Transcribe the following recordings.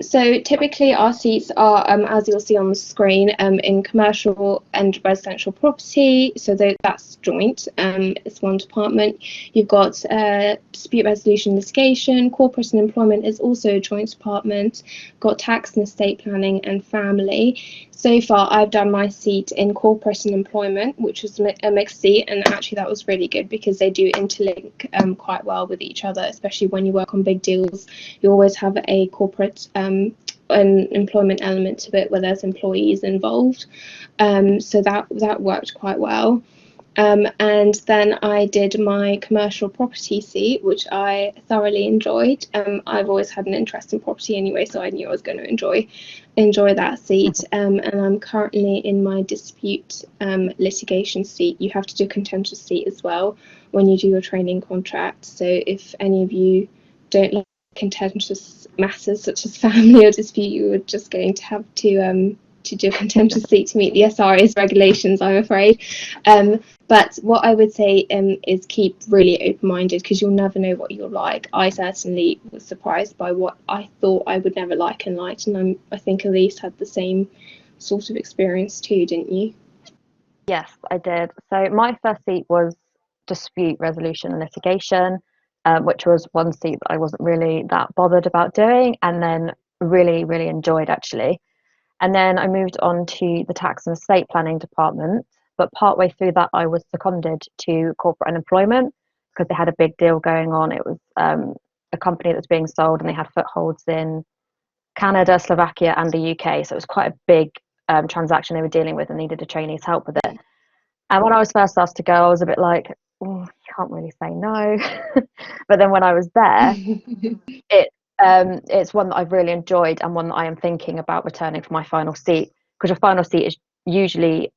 So typically our seats are, as you'll see on the screen, in commercial and residential property. So that's joint. It's one department. You've got dispute resolution litigation. Corporate and employment is also a joint department. Got tax and estate planning and family. So far, I've done my seat in corporate and employment, which was a mixed seat, and actually that was really good because they do interlink quite well with each other, especially when you work on big deals. You always have a corporate an employment element to it where there's employees involved. So that worked quite well. And then I did my commercial property seat, which I thoroughly enjoyed. I've always had an interest in property anyway, so I knew I was going to enjoy that seat. And I'm currently in my dispute litigation seat. You have to do a contentious seat as well when you do your training contract. So if any of you don't like contentious matters such as family or dispute, you are just going to have to do a contentious seat to meet the SRA's regulations, I'm afraid. But what I would say is keep really open-minded, because you'll never know what you'll like. I certainly was surprised by what I thought I would never like and liked, and I think Elyse had the same sort of experience too, didn't you? Yes, I did. So my first seat was dispute resolution and litigation, which was one seat that I wasn't really that bothered about doing, and then really, really enjoyed actually. And then I moved on to the tax and estate planning department. But partway through that, I was seconded to corporate and employment because they had a big deal going on. It was a company that was being sold, and they had footholds in Canada, Slovakia, and the UK. So it was quite a big transaction they were dealing with and needed a trainee's help with it. And when I was first asked to go, I was a bit like, oh, you can't really say no. But then when I was there, it's one that I've really enjoyed and one that I am thinking about returning for my final seat, because your final seat is usually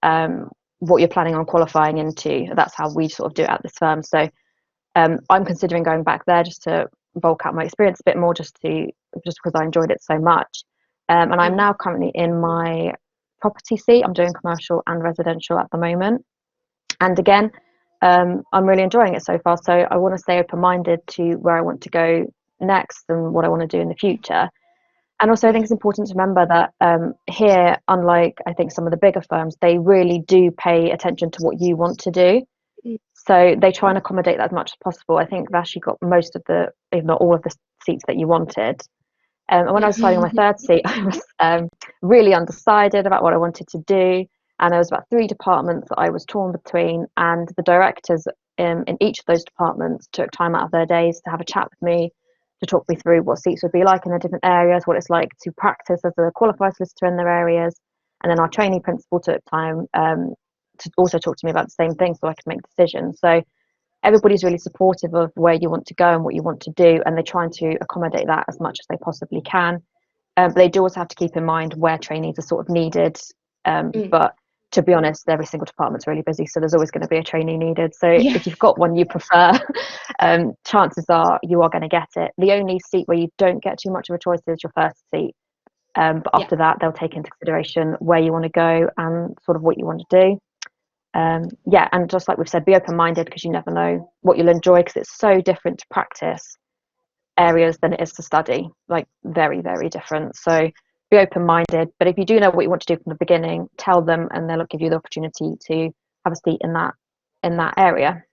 what you're planning on qualifying into. That's how we sort of do it at this firm. So I'm considering going back there just to bulk out my experience a bit more, just because I enjoyed it so much. And I'm now currently in my property seat. I'm doing commercial and residential at the moment. And again, I'm really enjoying it so far. So I want to stay open-minded to where I want to go next and what I want to do in the future. And also, I think it's important to remember that here, unlike I think some of the bigger firms, they really do pay attention to what you want to do. So they try and accommodate that as much as possible. I think Vashi got most of the, if not all of the seats that you wanted. And when I was deciding on my third seat, I was really undecided about what I wanted to do. And there was about 3 departments that I was torn between. And the directors in each of those departments took time out of their days to have a chat with me, to talk me through what seats would be like in the different areas, what it's like to practice as a qualified solicitor in their areas. And then our trainee principal took time to also talk to me about the same thing so I could make decisions. So everybody's really supportive of where you want to go and what you want to do, and they're trying to accommodate that as much as they possibly can. But they do also have to keep in mind where trainees are sort of needed. But to be honest, every single department's really busy, so there's always going to be a trainee needed. So if you've got one you prefer, chances are you are going to get it. The only seat where you don't get too much of a choice is your first seat. But after that, they'll take into consideration where you want to go and sort of what you want to do. And just like we've said, be open-minded, because you never know what you'll enjoy, because it's so different to practice areas than it is to study, like very, very different. So be open-minded, but if you do know what you want to do from the beginning, tell them and they'll give you the opportunity to have a seat in that area.